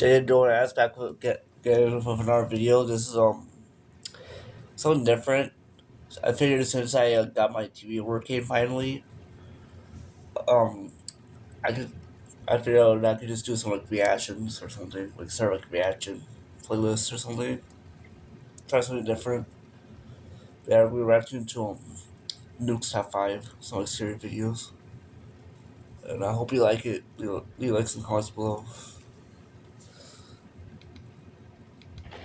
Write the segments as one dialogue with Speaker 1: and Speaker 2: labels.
Speaker 1: Jay doing aspect get into another video. This is something different. I figured since I got my TV working finally, um I could I figured I could just do some like reactions or something, like start like reaction playlists or something. Try something different. Yeah, we reacting to Nukes Top Five, some like series videos, and I hope you like it. You like some comments below.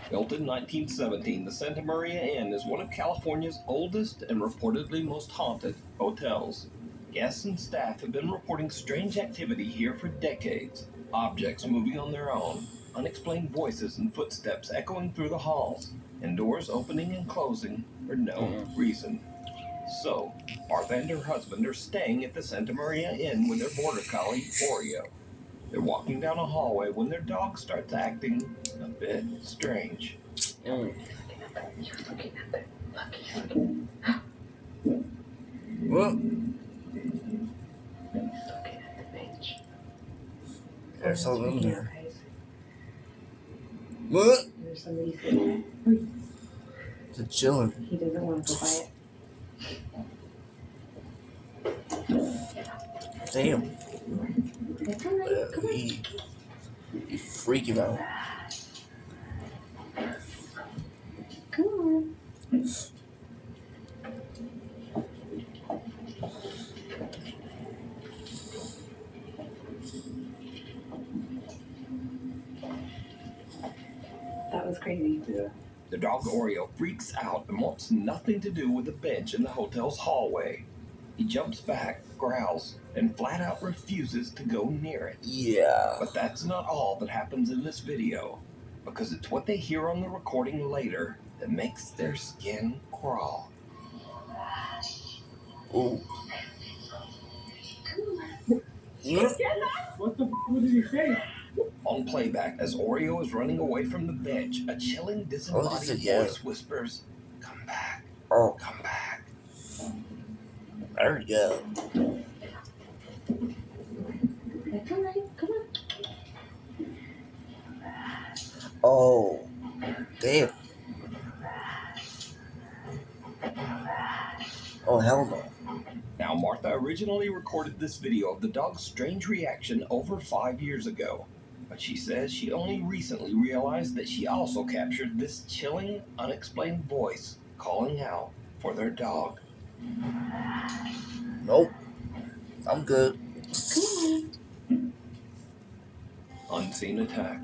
Speaker 2: Built in 1917, the Santa Maria Inn is one of California's oldest and reportedly most haunted hotels. Guests and staff have been reporting strange activity here for decades. Objects moving on their own, unexplained voices and footsteps echoing through the halls, and doors opening and closing for no reason. So, Martha and her husband are staying at the Santa Maria Inn with their border collie, Oreo. They're walking down a hallway when their dog starts acting a bit strange.
Speaker 1: Mm. What? There's something in there. What?
Speaker 3: There's somebody sitting there.
Speaker 1: It's chilling.
Speaker 3: He doesn't want to go by it.
Speaker 1: Damn.
Speaker 3: It's all right. Come on.
Speaker 1: He freaking out.
Speaker 3: Come on. That was crazy.
Speaker 1: Yeah.
Speaker 2: The dog Oreo freaks out and wants nothing to do with the bench in the hotel's hallway. He jumps back, growls, and flat out refuses to go near it.
Speaker 1: Yeah.
Speaker 2: But that's not all that happens in this video, because it's what they hear on the recording later that makes their skin crawl.
Speaker 1: Ooh.
Speaker 4: What did he say?
Speaker 2: On playback, as Oreo is running away from the bench, a chilling, disembodied voice whispers, "Come back,
Speaker 1: Oh,
Speaker 2: come back."
Speaker 1: there we go.
Speaker 3: It's all right. Come on.
Speaker 1: Oh, damn. Oh, hell no.
Speaker 2: Now, Martha originally recorded this video of the dog's strange reaction over 5 years ago, but she says she only recently realized that she also captured this chilling, unexplained voice calling out for their dog.
Speaker 1: Nope. I'm good.
Speaker 2: Unseen attack.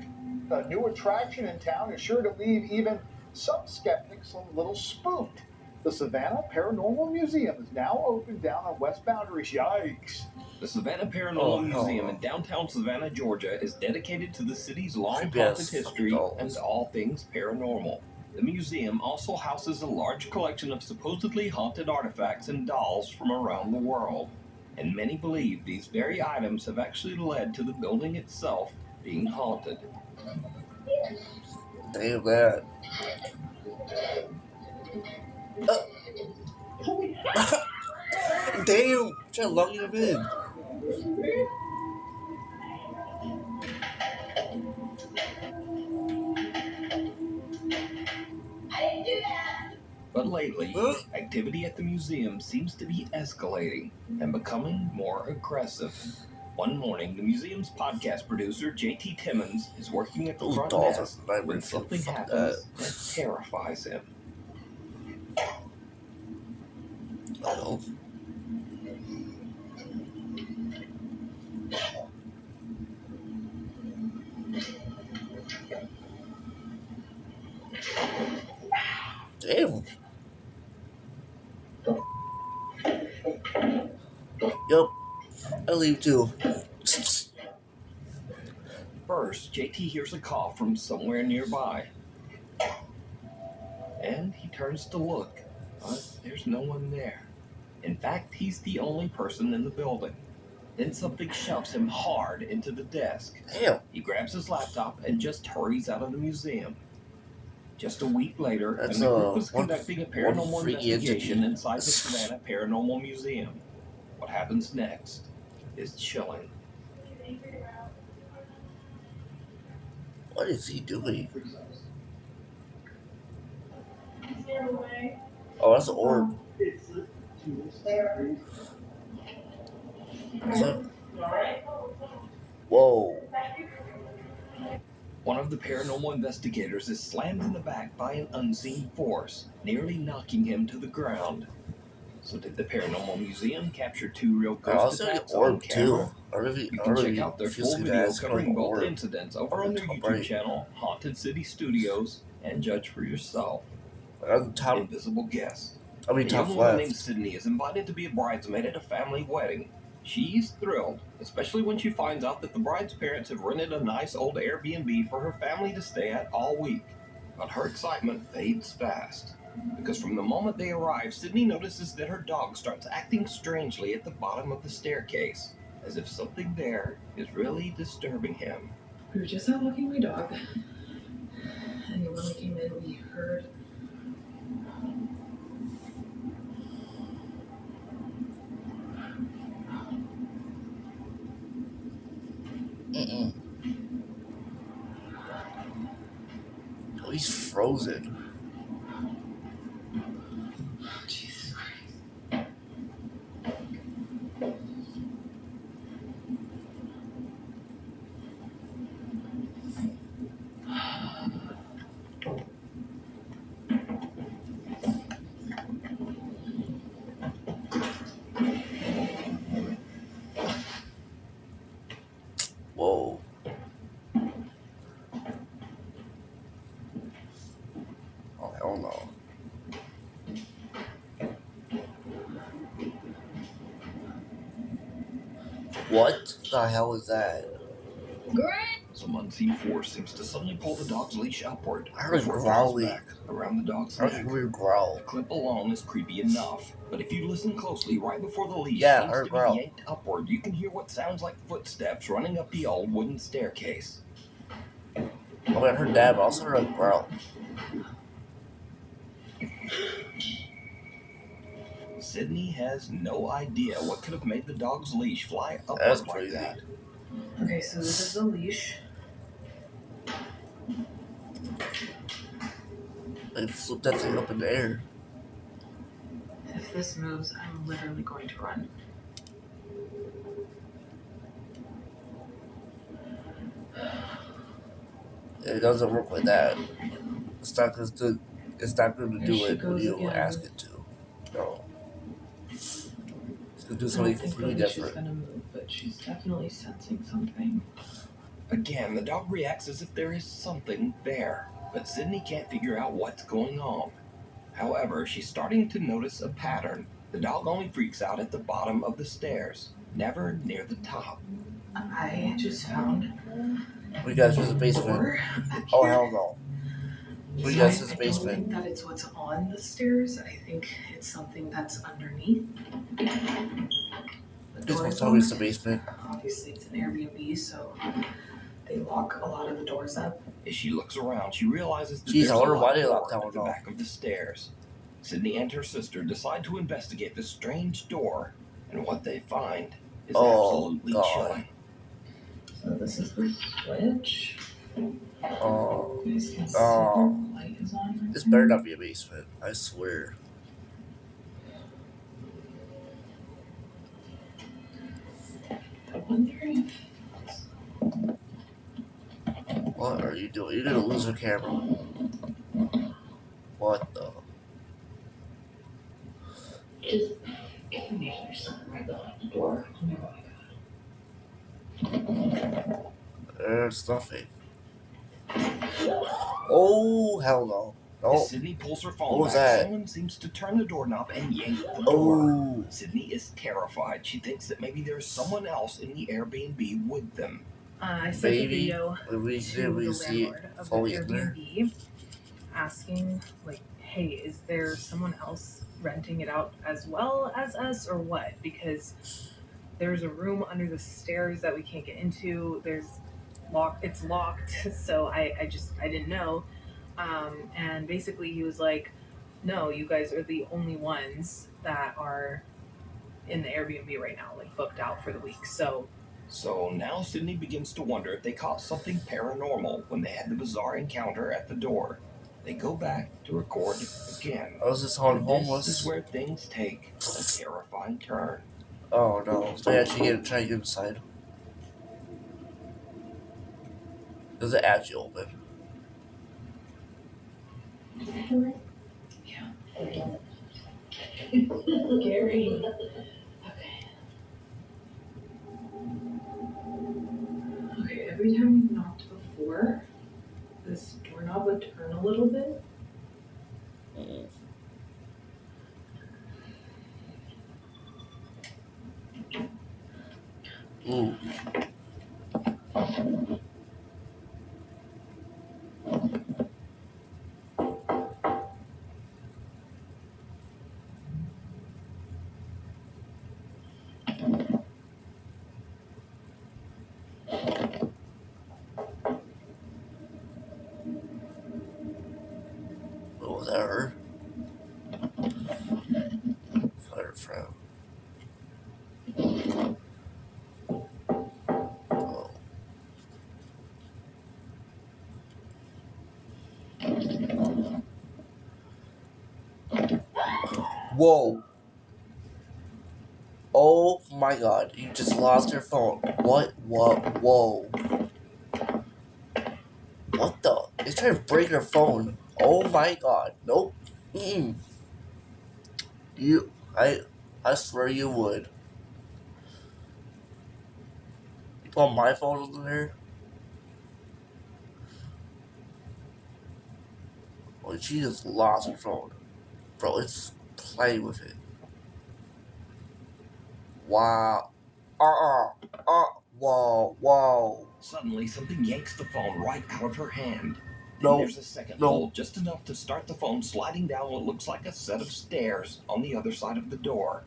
Speaker 4: A new attraction in town is sure to leave even some skeptics a little spooked. The Savannah Paranormal Museum is now open down on West Boundaries. Yikes.
Speaker 2: The Savannah Paranormal Museum in downtown Savannah, Georgia is dedicated to the city's long haunted history and all things paranormal. The museum also houses a large collection of supposedly haunted artifacts and dolls from around the world. And many believe these very items have actually led to the building itself being haunted.
Speaker 1: Damn that. Damn. Try to lock him in.
Speaker 2: But lately, activity at the museum seems to be escalating and becoming more aggressive. One morning, the museum's podcast producer, JT Timmons, is working at the front desk when something happens that terrifies him.
Speaker 1: Oh. Damn. Yup. I leave too.
Speaker 2: First, JT hears a cough from somewhere nearby. And he turns to look, but there's no one there. In fact, he's the only person in the building. Then something shoves him hard into the desk.
Speaker 1: Damn.
Speaker 2: He grabs his laptop and just hurries out of the museum. Just a week later, and the group was conducting a paranormal investigation inside the Savannah Paranormal Museum. What happens next is chilling.
Speaker 1: What is he doing? Oh, that's an orb. So, whoa.
Speaker 2: One of the paranormal investigators is slammed in the back by an unseen force, nearly knocking him to the ground. So did the Paranormal Museum capture 2 real
Speaker 1: I
Speaker 2: ghost
Speaker 1: also an
Speaker 2: attacks on
Speaker 1: orb too.
Speaker 2: camera?
Speaker 1: I
Speaker 2: You can check
Speaker 1: really
Speaker 2: out their
Speaker 1: if you
Speaker 2: full
Speaker 1: see that,
Speaker 2: video
Speaker 1: it's kind of like
Speaker 2: covering
Speaker 1: an
Speaker 2: both
Speaker 1: orb
Speaker 2: incidents over
Speaker 1: on
Speaker 2: on
Speaker 1: the
Speaker 2: their
Speaker 1: top
Speaker 2: YouTube
Speaker 1: right.
Speaker 2: channel, Haunted City Studios, and judge for yourself.
Speaker 1: On the top,
Speaker 2: Invisible Guest.
Speaker 1: I mean
Speaker 2: A young
Speaker 1: top
Speaker 2: woman named
Speaker 1: left.
Speaker 2: Sydney is invited to be a bridesmaid at a family wedding. She's thrilled, especially when she finds out that the bride's parents have rented a nice old Airbnb for her family to stay at all week. But her excitement fades fast. Because from the moment they arrive, Sydney notices that her dog starts acting strangely at the bottom of the staircase, as if something there is really disturbing him.
Speaker 5: We were just out walking my dog, and when we came in, we heard.
Speaker 1: Mm-mm. Oh, he's frozen.
Speaker 5: Jesus Christ.
Speaker 1: Whoa. Oh hell no. What the hell is that?
Speaker 2: Some unseen force seems to suddenly pull the dog's leash upward
Speaker 1: I heard
Speaker 2: before it draws
Speaker 1: growling.
Speaker 2: back around the dog's
Speaker 1: I
Speaker 2: neck.
Speaker 1: heard weird growl.
Speaker 2: The clip alone is creepy enough, but if you listen closely, right before the leash
Speaker 1: Yeah, I
Speaker 2: seems
Speaker 1: heard
Speaker 2: to
Speaker 1: growl.
Speaker 2: be yanked upward, you can hear what sounds like footsteps running up the old wooden staircase.
Speaker 1: Oh, I heard that, but I also heard a growl.
Speaker 2: Sydney has no idea what could have made the dog's leash fly upward
Speaker 1: That's
Speaker 2: like
Speaker 1: crazy.
Speaker 2: that.
Speaker 5: Okay, so this is the leash.
Speaker 1: They flipped that thing up in the air.
Speaker 5: If this moves, I'm literally going to run.
Speaker 1: It doesn't work like that. It's not going to. It's not going to
Speaker 5: There
Speaker 1: do
Speaker 5: she
Speaker 1: it when
Speaker 5: goes
Speaker 1: you
Speaker 5: again.
Speaker 1: ask it to. No. It's going to do
Speaker 5: I
Speaker 1: something
Speaker 5: don't think the
Speaker 1: completely
Speaker 5: leash is
Speaker 1: different.
Speaker 5: gonna move, but she's definitely sensing something.
Speaker 2: Again, the dog reacts as if there is something there, but Sydney can't figure out what's going on. However, she's starting to notice a pattern. The dog only freaks out at the bottom of the stairs, never near the top.
Speaker 5: I just found
Speaker 1: We got to the basement.
Speaker 5: door back
Speaker 1: Oh,
Speaker 5: here.
Speaker 1: hell no. We
Speaker 5: So
Speaker 1: got
Speaker 5: I
Speaker 1: to the
Speaker 5: don't
Speaker 1: basement.
Speaker 5: think that it's what's on the stairs. I think it's something that's underneath. The
Speaker 1: Please
Speaker 5: door
Speaker 1: don't
Speaker 5: is
Speaker 1: tell me it's
Speaker 5: locked.
Speaker 1: the basement.
Speaker 5: Obviously, it's an Airbnb, so they lock a lot of the doors up.
Speaker 2: As she looks around, she realizes that
Speaker 1: Jeez,
Speaker 2: there's
Speaker 1: I
Speaker 2: a
Speaker 1: wonder why
Speaker 2: locked
Speaker 1: they locked
Speaker 2: door
Speaker 1: that
Speaker 2: at the
Speaker 1: one off.
Speaker 2: back of the stairs. Sydney and her sister decide to investigate the strange door, and what they find is absolutely
Speaker 1: God.
Speaker 2: chilling.
Speaker 5: So this is the switch.
Speaker 1: Oh.
Speaker 5: You guys can see
Speaker 1: Oh.
Speaker 5: the light is on. Right
Speaker 1: This
Speaker 5: there.
Speaker 1: better not be a basement. I swear.
Speaker 5: I wonder if
Speaker 1: What are you doing? You're gonna lose your camera. What the?
Speaker 5: just maybe there's something right behind the door.
Speaker 1: There's nothing. Oh, hell no.
Speaker 2: As
Speaker 1: No.
Speaker 2: Sydney pulls her
Speaker 1: What
Speaker 2: phone
Speaker 1: was
Speaker 2: back,
Speaker 1: that?
Speaker 2: someone seems to turn the doorknob and yank the door.
Speaker 1: Oh.
Speaker 2: Sydney is terrified. She thinks that maybe there's someone else in the Airbnb with them.
Speaker 6: I sent a
Speaker 1: Baby.
Speaker 6: video
Speaker 1: Did we
Speaker 6: to the
Speaker 1: see
Speaker 6: landlord of the
Speaker 1: fully in there?
Speaker 6: Airbnb asking, like, hey, is there someone else renting it out as well as us or what? Because there's a room under the stairs that we can't get into. It's locked, so I didn't know. And basically he was like, no, you guys are the only ones that are in the Airbnb right now, like booked out for the week. So
Speaker 2: So now Sydney begins to wonder if they caught something paranormal when they had the bizarre encounter at the door. They go back to record again.
Speaker 1: I was just on
Speaker 2: And
Speaker 1: homeless.
Speaker 2: this is where things take a terrifying turn.
Speaker 1: Oh no! So I actually try to get inside. Does it actually open?
Speaker 5: Gary. Okay, every time you've knocked before, this doorknob would turn a little bit.
Speaker 1: Ooh. What was that? Her? Fire from. Oh. Whoa! Oh my God! You just lost your phone. What? What? Whoa! What the? It's trying to break your phone. Oh my God! Nope. Mm-mm. I swear you would. You put my phone in there. Oh, she just lost her phone, bro. It's playing with it. Wow. Whoa. Whoa.
Speaker 2: Suddenly, something yanks the phone right out of her hand. Then
Speaker 1: No.
Speaker 2: there's a second
Speaker 1: No.
Speaker 2: pull, just enough to start the phone sliding down what looks like a set of stairs on the other side of the door.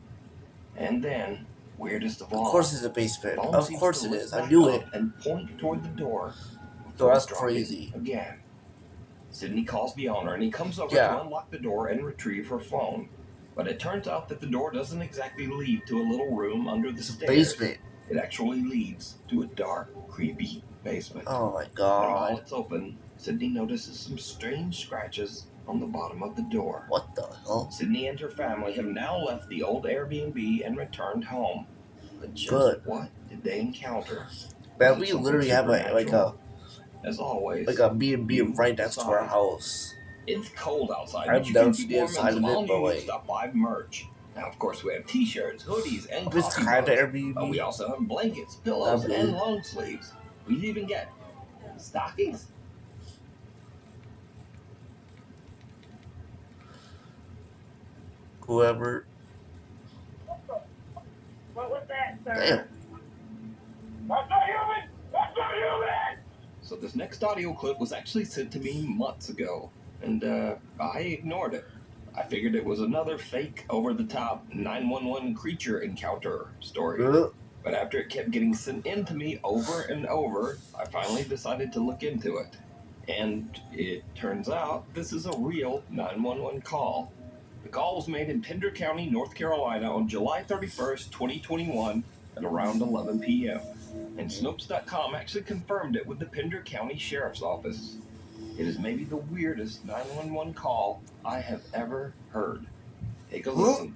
Speaker 2: And then, weirdest of all,
Speaker 1: Of course it's a basement.
Speaker 2: the phone
Speaker 1: Of
Speaker 2: seems
Speaker 1: course
Speaker 2: to
Speaker 1: it
Speaker 2: lift
Speaker 1: is. I
Speaker 2: back
Speaker 1: knew
Speaker 2: up
Speaker 1: it.
Speaker 2: and point toward the door
Speaker 1: No,
Speaker 2: before
Speaker 1: that's
Speaker 2: dropping
Speaker 1: crazy.
Speaker 2: again. Sydney calls the owner and he comes over
Speaker 1: Yeah.
Speaker 2: to unlock the door and retrieve her phone. But it turns out that the door doesn't exactly lead to a little room under the
Speaker 1: It's a
Speaker 2: stairs.
Speaker 1: basement.
Speaker 2: It actually leads to a dark, creepy basement.
Speaker 1: Oh my
Speaker 2: And while
Speaker 1: God.
Speaker 2: it's open, Sydney notices some strange scratches on the bottom of the door.
Speaker 1: What the hell?
Speaker 2: Sydney and her family have now left the old Airbnb and returned home. But just
Speaker 1: Good.
Speaker 2: what did they encounter?
Speaker 1: Man,
Speaker 2: Was it
Speaker 1: we
Speaker 2: something
Speaker 1: literally have
Speaker 2: supernatural? As always,
Speaker 1: a B&B
Speaker 2: you
Speaker 1: right next to our
Speaker 2: decide.
Speaker 1: house.
Speaker 2: It's cold outside,
Speaker 1: I've
Speaker 2: but you
Speaker 1: never
Speaker 2: can
Speaker 1: seen
Speaker 2: keep
Speaker 1: the
Speaker 2: warm, and
Speaker 1: inside
Speaker 2: some
Speaker 1: of it, but
Speaker 2: all-new
Speaker 1: like,
Speaker 2: Stop By merch. Now, of course, we have T-shirts, hoodies, and
Speaker 1: it's
Speaker 2: coffee
Speaker 1: kind of
Speaker 2: mugs.
Speaker 1: Airbnb.
Speaker 2: But we also have blankets, pillows,
Speaker 1: Not really.
Speaker 2: and long sleeves. We even get stockings.
Speaker 1: Whoever.
Speaker 3: What was that, sir?
Speaker 1: Damn.
Speaker 2: That's not human! That's not human! So this next audio clip was actually sent to me months ago, and I ignored it. I figured it was another fake, over-the-top 911 creature encounter story. But after it kept getting sent in to me over and over, I finally decided to look into it. And it turns out this is a real 911 call. The call was made in Pender County, North Carolina on July 31st, 2021 at around 11 p.m. And Snopes.com actually confirmed it with the Pender County Sheriff's Office. It is maybe the weirdest 911 call I have ever heard. Take a listen.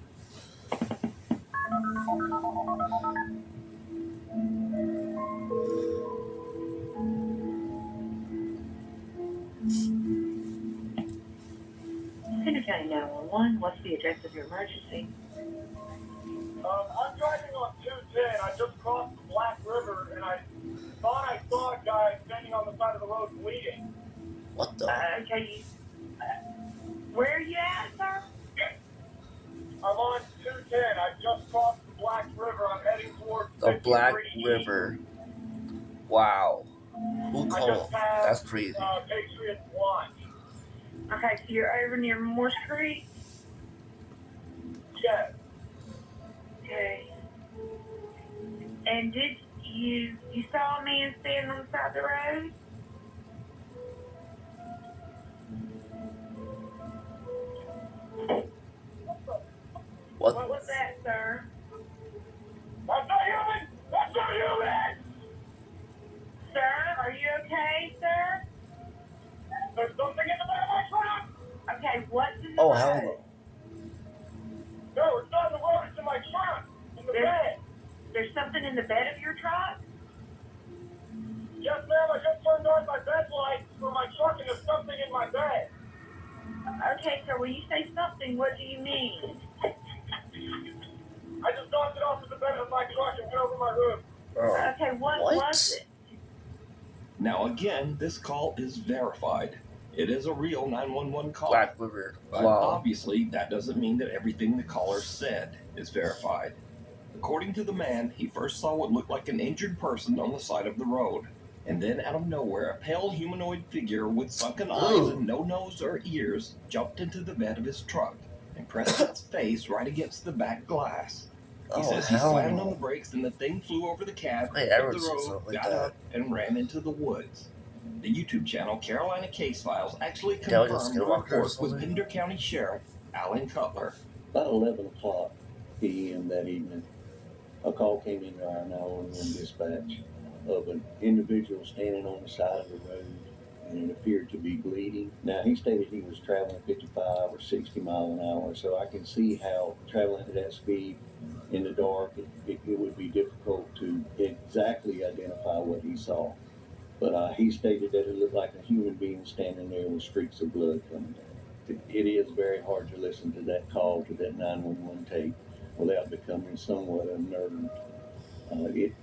Speaker 3: Pender County 911. What's the address of your emergency?
Speaker 7: I'm driving on 210. I just crossed the Black River, and I thought I saw a guy standing on the side of the road bleeding.
Speaker 1: What the?
Speaker 3: Okay, where are you at, sir?
Speaker 7: I'm on 210. I just crossed the Black River. I'm heading towards
Speaker 1: The Black
Speaker 7: 53
Speaker 1: River. Wow. Who
Speaker 7: I
Speaker 1: called?
Speaker 7: just passed
Speaker 1: That's crazy.
Speaker 7: Patriot Launch.
Speaker 3: Okay, so you're over near Morse Creek?
Speaker 7: Yes.
Speaker 3: Okay. And did you saw a man standing on the side of the road?
Speaker 1: What?
Speaker 3: What was that, sir?
Speaker 7: That's not human! That's not human! There's something in the bed of my truck!
Speaker 3: Okay, what's in the
Speaker 1: Oh,
Speaker 3: road?
Speaker 1: hell no.
Speaker 7: No, it's not in the road, it's in my truck! In the bed!
Speaker 3: There's something in the bed of your truck?
Speaker 7: Yes, ma'am, I just turned on my bed light for my truck and there's something in my bed.
Speaker 3: Okay, so when you say something, what do you mean?
Speaker 7: I just knocked it off of the bed of my truck and went over my roof.
Speaker 3: Okay, what was it?
Speaker 2: Now again, this call is verified. It is a real 911 call.
Speaker 1: Black River.
Speaker 2: But
Speaker 1: Wow.
Speaker 2: obviously, that doesn't mean that everything the caller said is verified. According to the man, he first saw what looked like an injured person on the side of the road. And then, out of nowhere, a pale humanoid figure with sunken eyes and no nose or ears jumped into the bed of his truck and pressed its face right against the back glass. He says he slammed on the brakes and the thing flew over the cab, hit the road, got up, and ran into the woods. The YouTube channel Carolina Case Files actually confirmed the report with Pender County Sheriff Alan Cutler.
Speaker 8: About 11 o'clock p.m. that evening, a call came into our 911 dispatch of an individual standing on the side of the road, and it appeared to be bleeding. Now, he stated he was traveling 55 or 60 miles an hour, so I can see how traveling at that speed in the dark, it would be difficult to exactly identify what he saw. But he stated that it looked like a human being standing there with streaks of blood coming down. It is very hard to listen to that call, to that 911 tape, without becoming somewhat unnerved.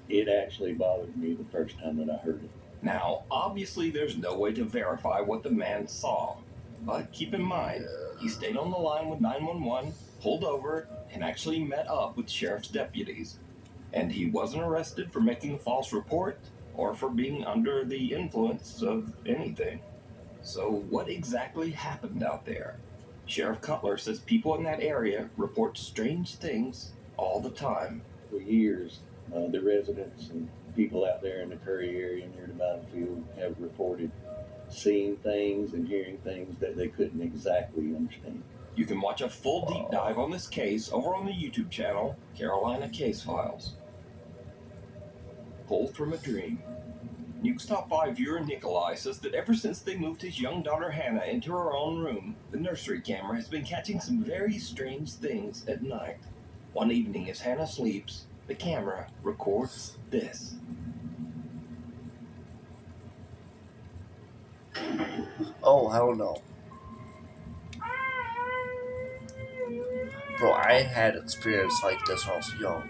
Speaker 8: It actually bothered me the first time that I heard it.
Speaker 2: Now, obviously, there's no way to verify what the man saw. But keep in mind, he stayed on the line with 911, pulled over, and actually met up with sheriff's deputies. And he wasn't arrested for making a false report or for being under the influence of anything. So, what exactly happened out there? Sheriff Cutler says people in that area report strange things all the time.
Speaker 8: For years, the residents and people out there in the Curry area near the battlefield have reported seeing things and hearing things that they couldn't exactly understand.
Speaker 2: You can watch a full deep dive on this case over on the YouTube channel, Carolina Case Files. Pulled from a Dream. Nukes Top 5 viewer Nikolai says that ever since they moved his young daughter Hannah into her own room, the nursery camera has been catching some very strange things at night. One evening as Hannah sleeps, the camera records this.
Speaker 1: Oh, hell no. Bro, I had experience like this when I was young.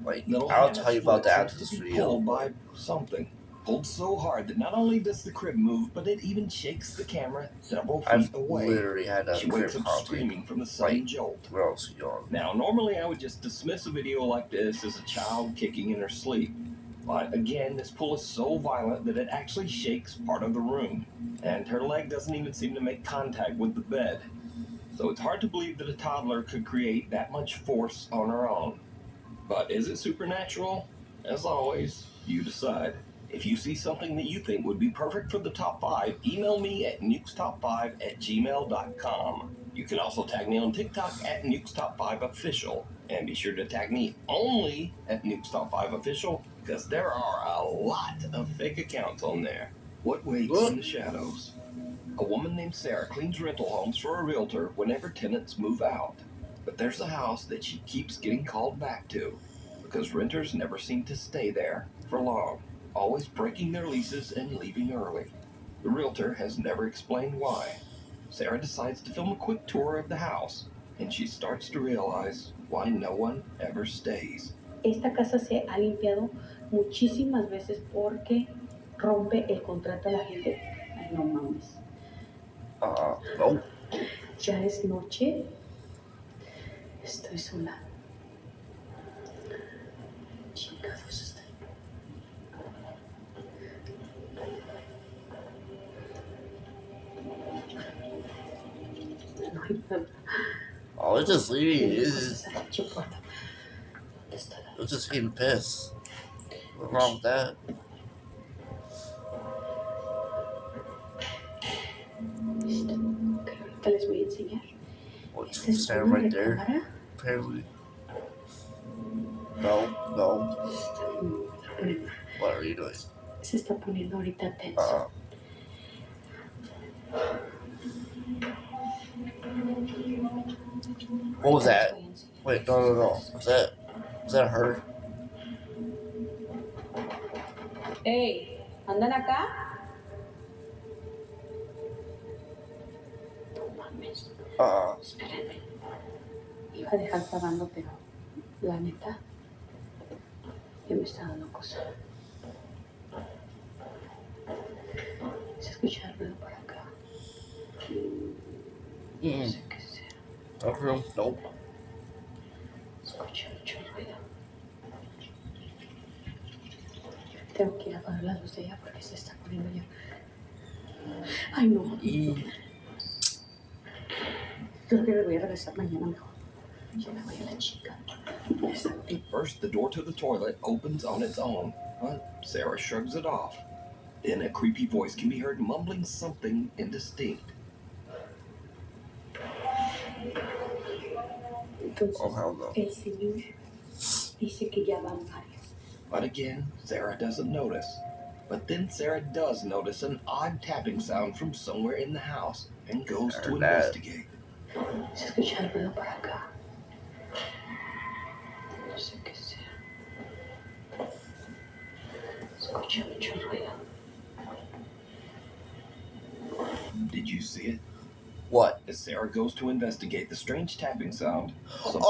Speaker 1: Like,
Speaker 2: Little
Speaker 1: I'll
Speaker 2: Hannah
Speaker 1: tell you about that after
Speaker 2: seems
Speaker 1: this
Speaker 2: to be
Speaker 1: video.
Speaker 2: pulled by something. Pulled so hard that not only does the crib move, but it even shakes the camera several feet
Speaker 1: I've
Speaker 2: away.
Speaker 1: literally had a
Speaker 2: She
Speaker 1: crib
Speaker 2: wakes up
Speaker 1: haunting,
Speaker 2: screaming from the sudden jolt.
Speaker 1: when I was young.
Speaker 2: Now, normally I would just dismiss a video like this as a child kicking in her sleep. But again, this pull is so violent that it actually shakes part of the room, and her leg doesn't even seem to make contact with the bed. So it's hard to believe that a toddler could create that much force on her own. But is it supernatural? As always, you decide. If you see something that you think would be perfect for the top 5, email me at nukestop5@gmail.com. You can also tag me on TikTok at nukestop5official. And be sure to tag me only at nukestop5official, because there are a lot of fake accounts on there. What waits in the shadows? A woman named Sarah cleans rental homes for a realtor whenever tenants move out. But there's a house that she keeps getting called back to, because renters never seem to stay there for long, always breaking their leases and leaving early. The realtor has never explained why. Sarah decides to film a quick tour of the house, and she starts to realize why no one ever stays.
Speaker 9: Esta casa se ha limpiado muchísimas veces porque rompe el contrato a la gente. Ay, no mames.
Speaker 1: No.
Speaker 9: Ya es noche. Estoy sola. Chingados estoy. No hay nada.
Speaker 1: Oh, it's just leaving.
Speaker 9: It's
Speaker 1: It's just getting pissed. What's wrong with that?
Speaker 9: Ahorita les voy a enseñar.
Speaker 1: What's
Speaker 9: Esta es
Speaker 1: standing
Speaker 9: una
Speaker 1: right there?
Speaker 9: recámara.
Speaker 1: Apparently. No. What are you doing?
Speaker 9: Se está poniendo ahorita tenso.
Speaker 1: What was that? Wait, no. Was that her?
Speaker 9: Hey, ¿andan acá? No mames. Espérenme. Iba a dejar grabando, pero la neta, ya me está dando cosa. Se escucha el ruido por acá. No sé qué sea.
Speaker 1: Dark room? Nope.
Speaker 9: Escucho mucho ruido. Tengo que ir a apagar la luz de ella porque se está poniendo ya. Ay, no. Creo que me voy a regresar mañana mejor. Ya me voy a la chica.
Speaker 2: First, the door to the toilet opens on its own, but Sarah shrugs it off. Then a creepy voice can be heard mumbling something indistinct.
Speaker 9: Entonces,
Speaker 1: Oh, hell no.
Speaker 9: el señor dice que ya van varias.
Speaker 2: But again, Sarah doesn't notice. But then Sarah does notice an odd tapping sound from somewhere in the house and goes to investigate.
Speaker 9: Se escucha el ruido por acá. No sé qué sea. Escucha mucho ruido.
Speaker 2: Did you see it?
Speaker 1: What?
Speaker 2: As Sarah goes to investigate the strange tapping sound, something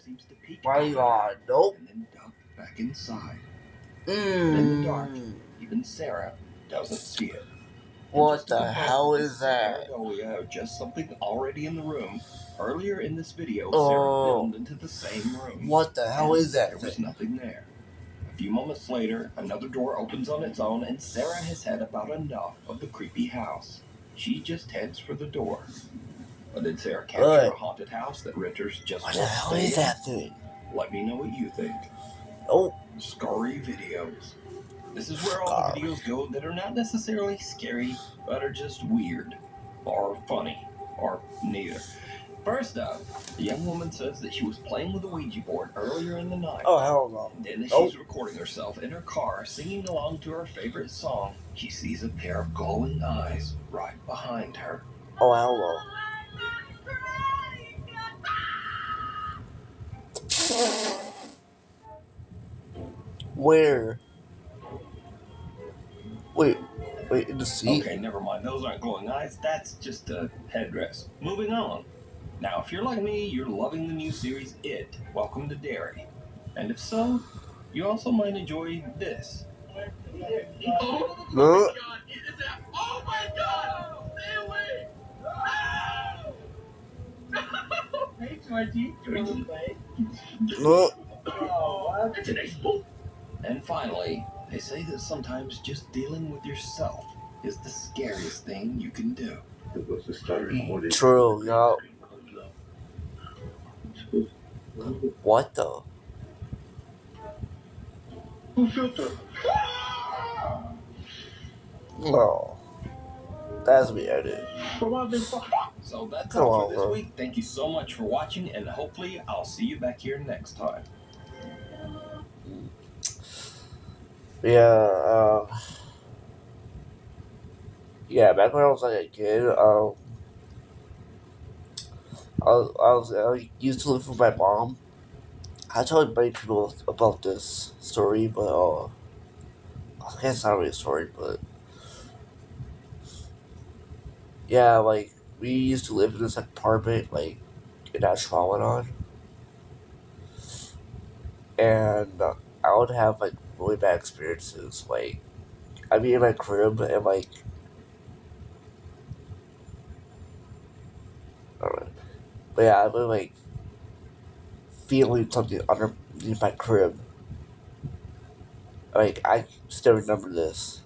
Speaker 2: seems to peek
Speaker 1: my God, nope.
Speaker 2: and then duck back inside. And in the dark, even Sarah doesn't see it.
Speaker 1: What the hell is that?
Speaker 2: Pareidolia or just something already in the room. Earlier in this video, Sarah filmed into the same room.
Speaker 1: What the hell is that
Speaker 2: There was
Speaker 1: thing?
Speaker 2: nothing there. A few moments later, another door opens on its own, and Sarah has had about enough of the creepy house. She just heads for the door. But did Sarah capture a haunted house that renters just
Speaker 1: What the
Speaker 2: won't
Speaker 1: hell
Speaker 2: stay
Speaker 1: is
Speaker 2: in?
Speaker 1: that thing?
Speaker 2: Let me know what you think.
Speaker 1: Oh.
Speaker 2: Scary videos. This is where all the videos go that are not necessarily scary, but are just weird. Or funny. Or neither. First up, the young woman says that she was playing with a Ouija board earlier in the night.
Speaker 1: Oh, hell no.
Speaker 2: And then as she's recording herself in her car singing along to her favorite song, she sees a pair of glowing eyes right behind her.
Speaker 1: Oh, hell no. Where? Wait, in the seat?
Speaker 2: Okay, never mind. Those aren't glowing eyes. That's just a headdress. Moving on. Now, if you're like me, you're loving the new series It, Welcome to Derry. And if so, you also might enjoy this.
Speaker 7: Oh my god! Is that? Oh my god! Stay away! No! Hey, Georgie. Georgie, play.
Speaker 2: Oh, that's a nice book. And finally, they say that sometimes just dealing with yourself is the scariest thing you can do.
Speaker 1: True, yo. What the? No. That's weird.
Speaker 2: So that's
Speaker 1: Come
Speaker 2: all
Speaker 1: on,
Speaker 2: for this
Speaker 1: bro.
Speaker 2: week. Thank you so much for watching, and hopefully I'll see you back here next time.
Speaker 1: Yeah, back when I was like a kid, I used to live with my mom. I told many people about this story, but I guess it's not really a story, but yeah, like we used to live in this apartment, like in Ashwaubenon, and I would have like really bad experiences. Like I'd be in my crib and like I don't know, but yeah, I'd be like feeling something underneath my crib. Like I still remember this.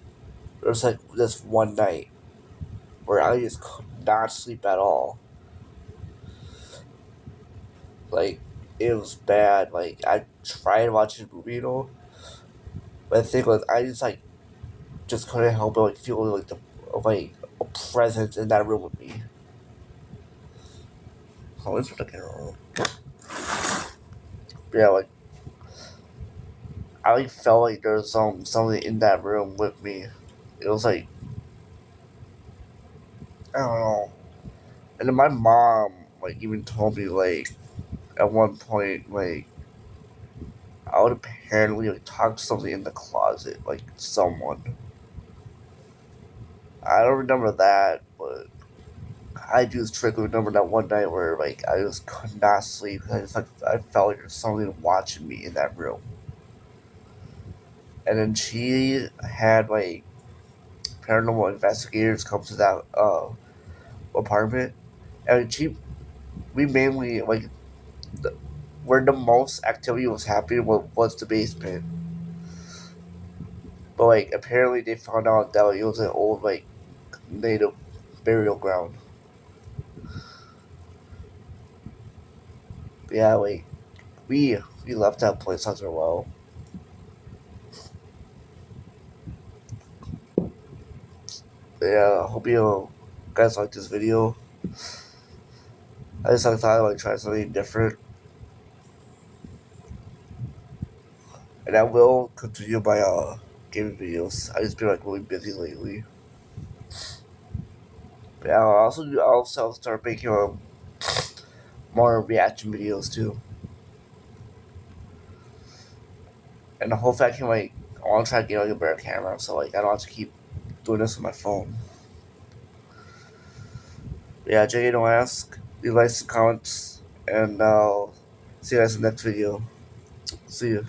Speaker 1: There was like this one night where I just could not sleep at all. Like it was bad. Like I tried watching a movie, but the thing was I just couldn't help but like feel like like a presence in that room with me. Oh, it's like yeah, like I like felt like there was something in that room with me. It was like I don't know. And then my mom like even told me like at one point like I would apparently like talk to something in the closet, like someone. I don't remember that, but I do strictly remember that one night where like I just could not sleep because I just like I felt like there's something watching me in that room. And then she had like paranormal investigators come to that apartment, and we mainly like the, where the most activity was happening was the basement. But like apparently they found out that it was an old like native burial ground. But yeah, like we left that place after a while. But yeah, I hope you guys like this video. I just like, thought I'd like try something different, and I will continue my gaming videos. I just been like really busy lately. But yeah, I'll also start making more reaction videos too, and hopefully I can like I want to try to get like a better camera, so like I don't have to keep doing this with my phone. But yeah, Jay, don't ask. Leave likes and comments, and I'll see you guys in the next video. See you.